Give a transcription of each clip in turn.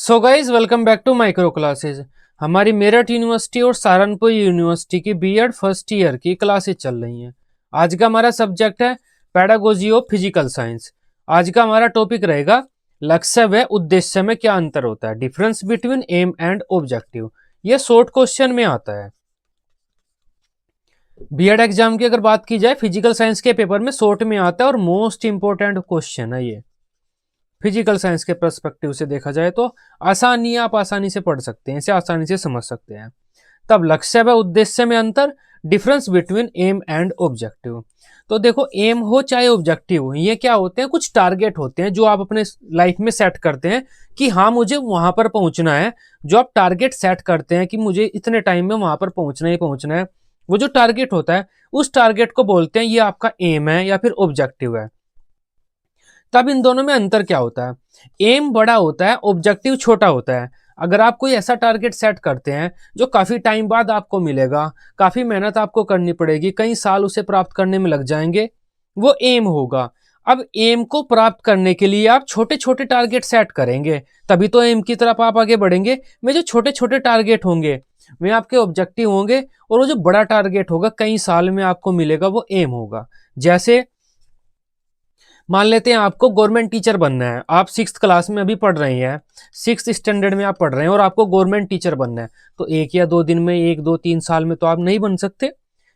So guys welcome back to micro classes. हमारी Meerut university और Saharanpur university की बीएड फर्स्ट ईयर की क्लासेज चल रही हैं। आज का हमारा सब्जेक्ट है पेडागोजी ऑफ फिजिकल साइंस। आज का हमारा टॉपिक रहेगा लक्ष्य व उद्देश्य में क्या अंतर होता है, difference between aim and objective. ये शॉर्ट क्वेश्चन में आता है। बीएड एग्जाम की अगर बात की जाए फिजिकल साइंस के पेपर में शॉर्ट में आता है और मोस्ट इंपोर्टेंट क्वेश्चन है ये। फिजिकल साइंस के पर्सपेक्टिव से देखा जाए तो आसानी, आप आसानी से पढ़ सकते हैं, इसे आसानी से समझ सकते हैं। तब लक्ष्य व उद्देश्य में अंतर, difference between aim and objective. तो देखो, एम हो चाहे ऑब्जेक्टिव, ये क्या होते हैं, कुछ टारगेट होते हैं जो आप अपने लाइफ में सेट करते हैं कि हाँ मुझे वहां पर पहुंचना है। जो आप टारगेट सेट करते हैं कि मुझे इतने टाइम में वहां पर पहुंचना ही पहुंचना है, वो जो टारगेट होता है उस टारगेट को बोलते हैं ये आपका एम है या फिर ऑब्जेक्टिव है। तब इन दोनों में अंतर क्या होता है, एम बड़ा होता है, ऑब्जेक्टिव छोटा होता है। अगर आप कोई ऐसा टारगेट सेट करते हैं जो काफी टाइम बाद आपको मिलेगा, काफी मेहनत आपको करनी पड़ेगी, कई साल उसे प्राप्त करने में लग जाएंगे, वो एम होगा। अब एम को प्राप्त करने के लिए आप छोटे छोटे टारगेट सेट करेंगे, तभी तो एम की तरफ आप आगे बढ़ेंगे। में जो छोटे छोटे टारगेट होंगे वे आपके ऑब्जेक्टिव होंगे, और वो जो बड़ा टारगेट होगा कई साल में आपको मिलेगा, वो एम होगा। जैसे मान लेते हैं आपको गवर्नमेंट टीचर बनना है, आप 6th क्लास में अभी पढ़ रहे हैं, 6th स्टैंडर्ड में आप पढ़ रहे हैं और आपको गवर्नमेंट टीचर बनना है। तो एक या दो दिन में, 1 2 3 साल में तो आप नहीं बन सकते।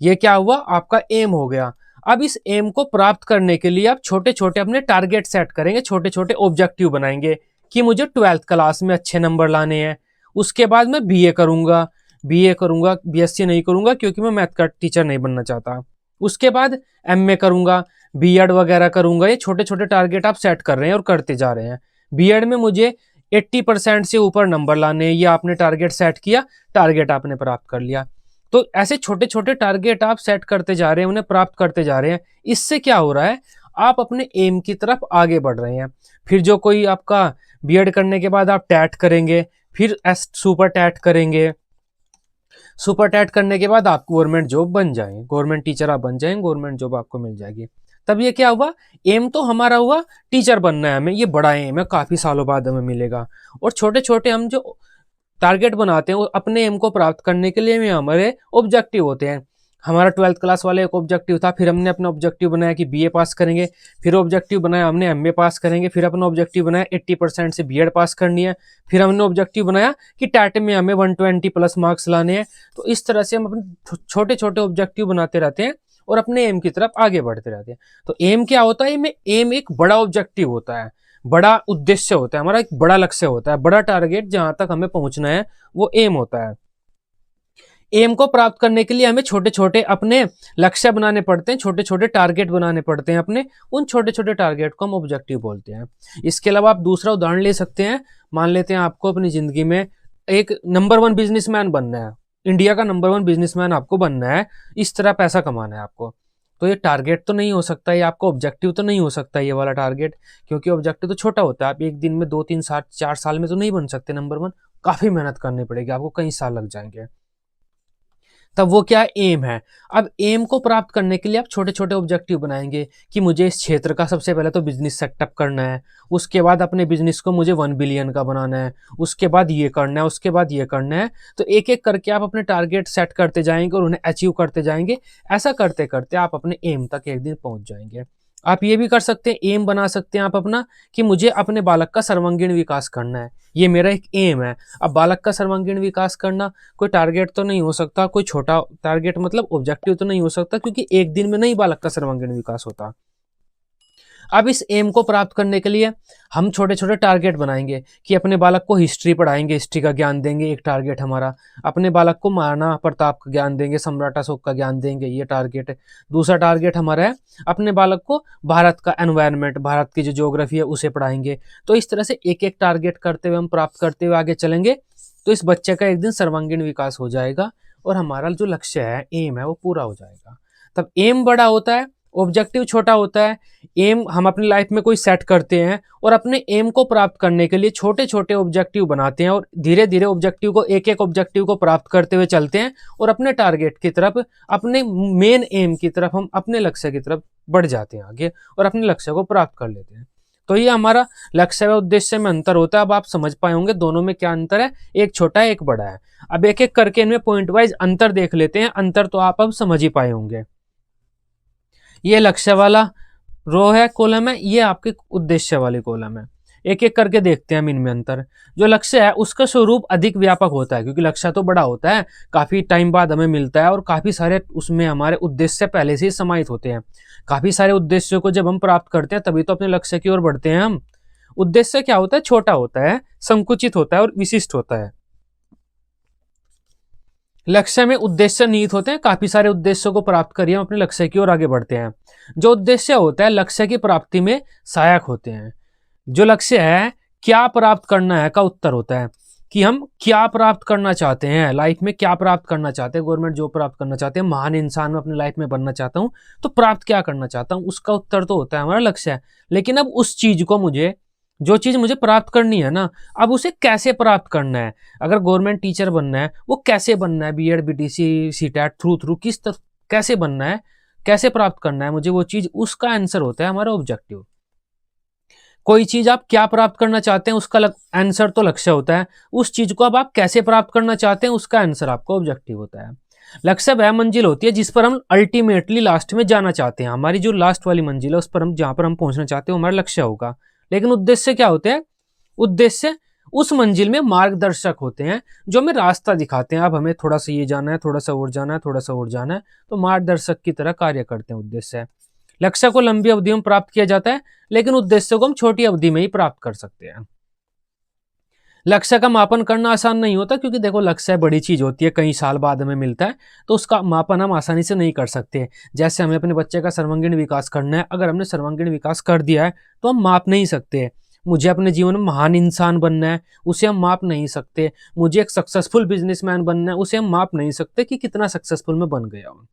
ये क्या हुआ, आपका एम हो गया। अब इस एम को प्राप्त करने के लिए आप छोटे छोटे अपने टारगेट सेट करेंगे, छोटे छोटे ऑब्जेक्टिव बनाएंगे कि मुझे 12th क्लास में अच्छे नंबर लाने हैं। उसके बाद मैं बीए करूंगा, बीएससी नहीं करूंगा क्योंकि मैं मैथ का टीचर नहीं बनना चाहता। उसके बाद एमए करूंगा, बीएड वगैरह करूंगा। ये छोटे छोटे टारगेट आप सेट कर रहे हैं और करते जा रहे हैं। बीएड में मुझे 80% से ऊपर नंबर लाने हैं, ये आपने टारगेट सेट किया, टारगेट आपने प्राप्त कर लिया। तो ऐसे छोटे छोटे टारगेट आप सेट करते जा रहे हैं, उन्हें प्राप्त करते जा रहे हैं। इससे क्या हो रहा है, आप अपने एम की तरफ आगे बढ़ रहे हैं। फिर जो कोई आपका बीएड करने के बाद आप टैट करेंगे, फिर सुपर टैट करेंगे, सुपर टैट करने के बाद आप गवर्नमेंट जॉब बन जाएंगे, गवर्नमेंट टीचर आप बन जाएंगे, गवर्नमेंट जॉब आपको मिल जाएगी। तब ये क्या हुआ, एम तो हमारा हुआ टीचर बनना है हमें, ये बड़ा एम है, काफी सालों बाद हमें मिलेगा। और छोटे छोटे हम जो टारगेट बनाते हैं वो अपने एम को प्राप्त करने के लिए हमारे ऑब्जेक्टिव होते हैं। हमारा 12th क्लास वाला एक ऑब्जेक्टिव था, फिर हमने अपना ऑब्जेक्टिव बनाया कि बीए पास करेंगे, फिर ऑब्जेक्टिव बनाया हमने एमए पास करेंगे, फिर अपना ऑब्जेक्टिव बनाया 80% से बीएड पास करनी है, फिर हमने ऑब्जेक्टिव बनाया कि टैट में हमें 120+ मार्क्स लाने हैं। तो इस तरह से हम अपने छोटे छोटे ऑब्जेक्टिव बनाते रहते हैं और अपने एम की तरफ आगे बढ़ते रहते हैं। तो एम क्या होता है, एम एक बड़ा ऑब्जेक्टिव होता है, बड़ा उद्देश्य होता है, हमारा एक बड़ा लक्ष्य होता है, बड़ा टारगेट जहां तक हमें पहुंचना है वो एम होता है। एम को प्राप्त करने के लिए हमें छोटे छोटे अपने लक्ष्य बनाने पड़ते हैं, छोटे छोटे टारगेट बनाने पड़ते हैं अपने, उन छोटे छोटे टारगेट को हम ऑब्जेक्टिव बोलते हैं। इसके अलावा आप दूसरा उदाहरण ले सकते हैं। मान लेते हैं आपको अपनी जिंदगी में एक नंबर 1 बिजनेसमैन बनना है, इंडिया का नंबर 1 बिजनेसमैन आपको बनना है, इस तरह पैसा कमाना है आपको। तो ये टारगेट तो नहीं हो सकता, ये आपका ऑब्जेक्टिव तो नहीं हो सकता ये वाला टारगेट, क्योंकि ऑब्जेक्टिव तो छोटा होता है। आप एक दिन में 2 3 4 साल में तो नहीं बन सकते नंबर 1, काफी मेहनत करनी पड़ेगी आपको, कई साल लग जाएंगे। तब वो क्या एम है। अब एम को प्राप्त करने के लिए आप छोटे छोटे ऑब्जेक्टिव बनाएंगे कि मुझे इस क्षेत्र का सबसे पहले तो बिजनेस सेटअप करना है, उसके बाद अपने बिजनेस को मुझे 1 बिलियन का बनाना है, उसके बाद ये करना है, उसके बाद ये करना है। तो एक एक करके आप अपने टारगेट सेट करते जाएंगे और उन्हें अचीव करते जाएंगे। ऐसा करते करते आप अपने एम तक एक दिन पहुंच जाएंगे। आप ये भी कर सकते हैं, एम बना सकते हैं आप अपना कि मुझे अपने बालक का सर्वांगीण विकास करना है, ये मेरा एक एम है। अब बालक का सर्वांगीण विकास करना कोई टारगेट तो नहीं हो सकता, कोई छोटा टारगेट मतलब ऑब्जेक्टिव तो नहीं हो सकता, क्योंकि एक दिन में नहीं बालक का सर्वांगीण विकास होता। अब इस एम को प्राप्त करने के लिए हम छोटे छोटे टारगेट बनाएंगे कि अपने बालक को हिस्ट्री पढ़ाएंगे, हिस्ट्री का ज्ञान देंगे, एक टारगेट हमारा। अपने बालक को महाराणा प्रताप का ज्ञान देंगे, सम्राट अशोक का ज्ञान देंगे, ये टारगेट है। दूसरा टारगेट हमारा है अपने बालक को भारत का एनवायरनमेंट, भारत की जो ज्योग्राफी है उसे पढ़ाएंगे। तो इस तरह से एक एक टारगेट करते हुए हम प्राप्त करते हुए आगे चलेंगे, तो इस बच्चे का एक दिन सर्वांगीण विकास हो जाएगा और हमारा जो लक्ष्य है, एम है, वो पूरा हो जाएगा। तब एम बड़ा होता है, ऑब्जेक्टिव छोटा होता है। एम हम अपनी लाइफ में कोई सेट करते हैं और अपने एम को प्राप्त करने के लिए छोटे छोटे ऑब्जेक्टिव बनाते हैं और धीरे धीरे ऑब्जेक्टिव को, एक एक ऑब्जेक्टिव को प्राप्त करते हुए चलते हैं और अपने टारगेट की तरफ, अपने मेन एम की तरफ, हम अपने लक्ष्य की तरफ बढ़ जाते हैं आगे और अपने लक्ष्य को प्राप्त कर लेते हैं। तो ये हमारा लक्ष्य व उद्देश्य में अंतर होता है। अब आप समझ पाए होंगे दोनों में क्या अंतर है, एक छोटा है एक बड़ा है। अब एक एक करके इनमें पॉइंट वाइज अंतर देख लेते हैं। अंतर तो आप अब समझ ही पाए होंगे। ये लक्ष्य वाला रो है, कॉलम है, ये आपके उद्देश्य वाली कॉलम है। एक एक करके देखते हैं हम इनमें अंतर। जो लक्ष्य है उसका स्वरूप अधिक व्यापक होता है, क्योंकि लक्ष्य तो बड़ा होता है, काफी टाइम बाद हमें मिलता है, और काफी सारे उसमें हमारे उद्देश्य पहले से ही समाहित होते हैं। काफी सारे उद्देश्यों को जब हम प्राप्त करते हैं तभी तो अपने लक्ष्य की ओर बढ़ते हैं हम। उद्देश्य क्या होता है, छोटा होता है, संकुचित होता है और विशिष्ट होता है। लक्ष्य में उद्देश्य निहित होते हैं, काफी सारे उद्देश्यों को प्राप्त करिए हम अपने लक्ष्य की ओर आगे बढ़ते हैं। जो उद्देश्य होता है लक्ष्य की प्राप्ति में सहायक होते हैं। जो लक्ष्य है क्या प्राप्त करना है का उत्तर होता है कि हम क्या प्राप्त करना चाहते हैं, लाइफ में क्या प्राप्त करना चाहते हैं, गवर्नमेंट जॉब प्राप्त करना चाहते हैं, महान इंसान में अपनी लाइफ में बनना चाहता हूं, तो प्राप्त क्या करना चाहता हूं, उसका उत्तर तो होता है हमारा लक्ष्य है। लेकिन अब उस चीज को मुझे, जो चीज मुझे प्राप्त करनी है ना, अब उसे कैसे प्राप्त करना है। अगर गवर्नमेंट टीचर बनना है, वो कैसे बनना है, बीएड बीटीसी सीटेट थ्रू किस तरह कैसे बनना है, कैसे प्राप्त करना है मुझे वो चीज, उसका आंसर होता है हमारा ऑब्जेक्टिव। कोई चीज आप क्या प्राप्त करना चाहते हैं उसका आंसर तो लक्ष्य होता है, उस चीज को अब आप कैसे प्राप्त करना चाहते हैं उसका आंसर आपका ऑब्जेक्टिव होता है। लक्ष्य वह मंजिल होती है जिस पर हम अल्टीमेटली लास्ट में जाना चाहते हैं। हमारी जो लास्ट वाली मंजिल है उस पर हम, जहां पर हम पहुंचना चाहते हैं, हमारा लक्ष्य होगा। लेकिन उद्देश्य क्या होते हैं, उद्देश्य उस मंजिल में मार्गदर्शक होते हैं, जो हमें रास्ता दिखाते हैं। अब हमें थोड़ा सा ये जाना है, थोड़ा सा और जाना है, थोड़ा सा और जाना है, तो मार्गदर्शक की तरह कार्य करते हैं उद्देश्य। लक्ष्य को लंबी अवधि में प्राप्त किया जाता है, लेकिन उद्देश्य को हम छोटी अवधि में ही प्राप्त कर सकते हैं। लक्ष्य का मापन करना आसान नहीं होता, क्योंकि देखो लक्ष्य बड़ी चीज होती है, कई साल बाद हमें मिलता है, तो उसका मापन हम आसानी से नहीं कर सकते। जैसे हमें अपने बच्चे का सर्वांगीण विकास करना है, अगर हमने सर्वांगीण विकास कर दिया है तो हम माप नहीं सकते। मुझे अपने जीवन में महान इंसान बनना है, उसे हम माप नहीं सकते। मुझे एक सक्सेसफुल बिजनेसमैन बनना है, उसे हम माप नहीं सकते कि कितना सक्सेसफुल मैं बन गया हूँ।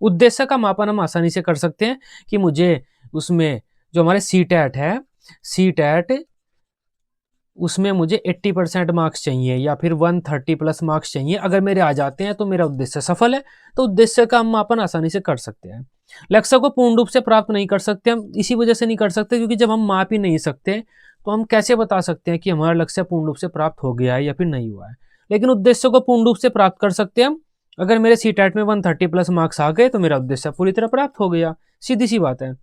उद्देश्य का मापन हम आसानी से कर सकते हैं कि मुझे उसमें जो हमारे सीटेट है, सीटेट उसमें मुझे 80% मार्क्स चाहिए या फिर 130 प्लस मार्क्स चाहिए। अगर मेरे आ जाते हैं तो मेरा उद्देश्य सफल है। तो उद्देश्य का हम मापन आसानी से कर सकते हैं। लक्ष्य को पूर्ण रूप से प्राप्त नहीं कर सकते हम, इसी वजह से नहीं कर सकते क्योंकि जब हम माप ही नहीं सकते तो हम कैसे बता सकते हैं कि हमारा लक्ष्य पूर्ण रूप से प्राप्त हो गया है या फिर नहीं हुआ है। लेकिन उद्देश्य को पूर्ण रूप से प्राप्त कर सकते हैं हम। अगर मेरे सीटेट में 130 प्लस मार्क्स आ गए तो मेरा उद्देश्य पूरी तरह प्राप्त हो गया, सीधी सी बात है।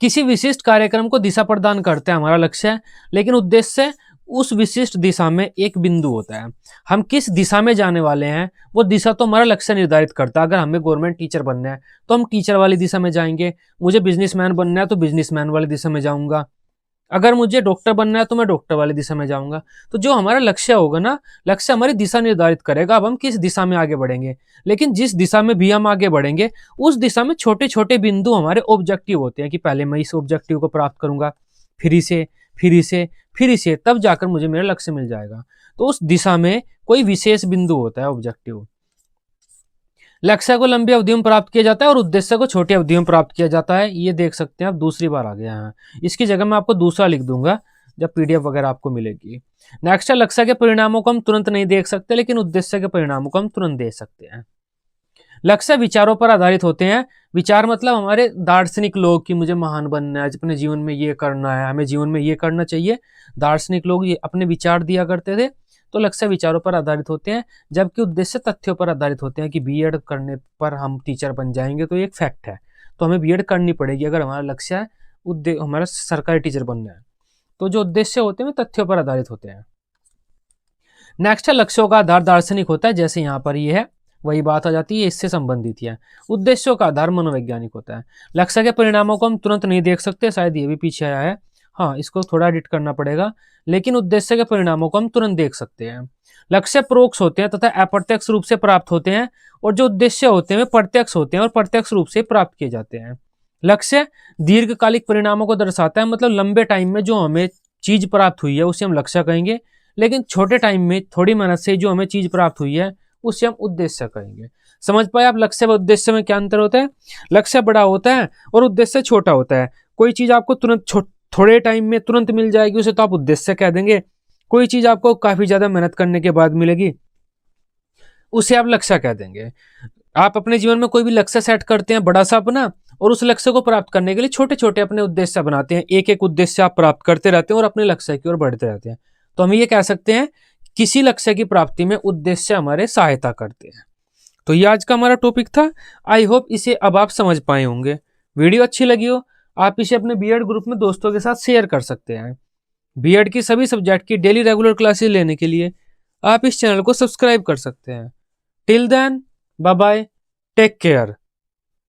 किसी विशिष्ट कार्यक्रम को दिशा प्रदान करता है हमारा लक्ष्य है, लेकिन उद्देश्य उस विशिष्ट दिशा में एक बिंदु होता है। हम किस दिशा में जाने वाले हैं वो दिशा तो हमारा लक्ष्य निर्धारित करता है। अगर हमें गवर्नमेंट टीचर बनना है तो हम टीचर वाली दिशा में जाएंगे। मुझे बिजनेसमैन बनना है तो बिजनेसमैन वाली दिशा में जाऊंगा। अगर मुझे डॉक्टर बनना है तो मैं डॉक्टर वाली दिशा में जाऊंगा। तो जो हमारा लक्ष्य होगा ना, लक्ष्य हमारी दिशा निर्धारित करेगा अब हम किस दिशा में आगे बढ़ेंगे। लेकिन जिस दिशा में भी हम आगे बढ़ेंगे उस दिशा में छोटे छोटे बिंदु हमारे ऑब्जेक्टिव होते हैं कि पहले मैं इस ऑब्जेक्टिव को प्राप्त करूंगा, फिर इसे, फिर इसे, फिर इसे, तब जाकर मुझे मेरा लक्ष्य मिल जाएगा। तो उस दिशा में कोई विशेष बिंदु होता है ऑब्जेक्टिव। लक्ष्य को लंबी अवधि में प्राप्त किया जाता है और उद्देश्य को छोटी अवधि में प्राप्त किया जाता है। ये देख सकते हैं आप, दूसरी बार आ गया है। इसकी जगह मैं आपको दूसरा लिख दूंगा जब पीडीएफ वगैरह आपको मिलेगी। नेक्स्ट है, लक्ष्य के परिणामों को हम तुरंत नहीं देख सकते, लेकिन उद्देश्य के परिणामों को हम तुरंत देख सकते हैं। लक्ष्य विचारों पर आधारित होते हैं। विचार मतलब हमारे दार्शनिक लोग कि मुझे महान बनना है, अपने जीवन में ये करना है, हमें जीवन में ये करना चाहिए। दार्शनिक लोग ये अपने विचार दिया करते थे। तो लक्ष्य विचारों पर आधारित होते हैं, जबकि उद्देश्य तथ्यों पर आधारित होते हैं कि बीएड करने पर हम टीचर बन जाएंगे। तो एक फैक्ट है, तो हमें बीएड करनी पड़ेगी अगर हमारा लक्ष्य है हमारा सरकारी टीचर बनना है। तो जो उद्देश्य होते हैं तथ्यों पर आधारित होते हैं। नेक्स्ट है, लक्ष्यों का आधार दार्शनिक होता है। जैसे यहाँ पर ये है, वही बात आ जाती है, इससे संबंधित है। उद्देश्यों का आधार मनोवैज्ञानिक होता है। लक्ष्य के परिणामों को हम तुरंत नहीं देख सकते, शायद ये भी पीछे आया है, हाँ इसको थोड़ा एडिट करना पड़ेगा। लेकिन उद्देश्य के परिणामों को हम तुरंत देख सकते हैं। लक्ष्य परोक्ष होते हैं तथा अप्रत्यक्ष रूप से प्राप्त होते हैं, और जो उद्देश्य होते हैं वे प्रत्यक्ष होते हैं और प्रत्यक्ष रूप से प्राप्त किए जाते हैं। लक्ष्य दीर्घकालिक परिणामों को दर्शाता है, मतलब लंबे टाइम में जो हमें चीज प्राप्त हुई है उसे हम लक्ष्य कहेंगे। लेकिन छोटे टाइम में थोड़ी मेहनत से जो हमें चीज प्राप्त हुई है उसे हम उद्देश्य कहेंगे। समझ पाए आप लक्ष्य व उद्देश्य में क्या अंतर होता है? लक्ष्य बड़ा होता है और उद्देश्य छोटा होता है। कोई चीज आपको तुरंत थोड़े टाइम में तुरंत मिल जाएगी उसे तो आप उद्देश्य कह देंगे। कोई चीज आपको काफी ज्यादा मेहनत करने के बाद मिलेगी उसे आप लक्ष्य कह देंगे। आप अपने जीवन में कोई भी लक्ष्य सेट करते हैं बड़ा सा अपना, और उस लक्ष्य को प्राप्त करने के लिए छोटे छोटे अपने उद्देश्य बनाते हैं। एक एक उद्देश्य आप प्राप्त करते रहते हैं और अपने लक्ष्य की ओर बढ़ते रहते हैं। तो हम ये कह सकते हैं किसी लक्ष्य की प्राप्ति में उद्देश्य हमारे सहायता करते हैं। तो ये आज का हमारा टॉपिक था। आई होप इसे अब आप समझ पाए होंगे। वीडियो अच्छी लगी हो आप इसे अपने बीएड ग्रुप में दोस्तों के साथ शेयर कर सकते हैं। बीएड की सभी सब्जेक्ट की डेली रेगुलर क्लासेस लेने के लिए आप इस चैनल को सब्सक्राइब कर सकते हैं। Till then bye bye, take care.